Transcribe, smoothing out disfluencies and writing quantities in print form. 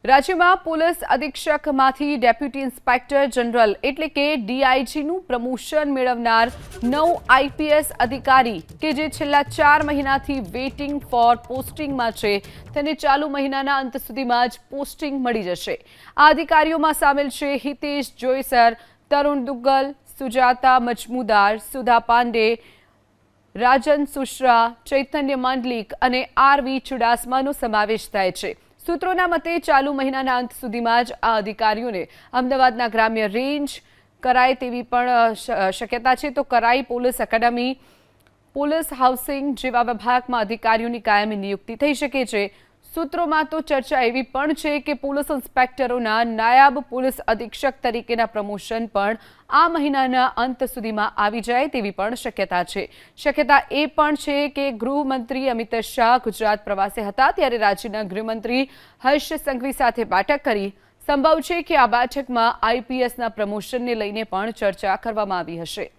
રાજ્યમાં police અધિક્ષકમાંથી deputy inspector general એટલે કે ડીઆઈજીનું પ્રમોશન મેળવનાર 9 આઈપીએસ અધિકારી કે જે છેલ્લા 4 મહિનાથી વેઇટિંગ ફોર પોસ્ટિંગમાં છે તેને ચાલુ મહિનાના અંત સુધીમાં જ પોસ્ટિંગ મળી જશે। આ અધિકારીઓમાં સામેલ છે હિતેશ જોયસર, તરુણ દુગ્ગલ, સુજાતા મજમુદાર, સુધા પાંડે, રાજન સુશ્રા, ચૈતન્ય માંડલિક અને આરવી ચુડાસમાનો સમાવેશ થાય છે। सूत्रों मते चालू महीना अंत सुधीमां ज आ अधिकारीओने अमदावादना ग्राम्य रेंज कराय तेवी पण शक्यता छे। तो कराई पोलीस एकेडमी, पोलीस हाउसिंग जेवा विभागमां अधिकारीओनी कायमी नियुक्ति थई शके छे। सूत्रों तो चर्चा एवी पण छे के पोलीस इंस्पेक्टरोना नायब पोलीस अधीक्षक तरीकेना प्रमोशन पण आ महीनाना अंत सुधीमां आवी जाय तेवी पण शक्यता छे। शक्यता ए पण छे के गृहमंत्री अमित शाह गुजरात प्रवासे हता त्यारे राज्यना गृहमंत्री हर्ष संघवी साथे बैठक करी। संभव छे के आ बैठकमां आईपीएसना प्रमोशनने लईने पण चर्चा करवामां आवी हशे।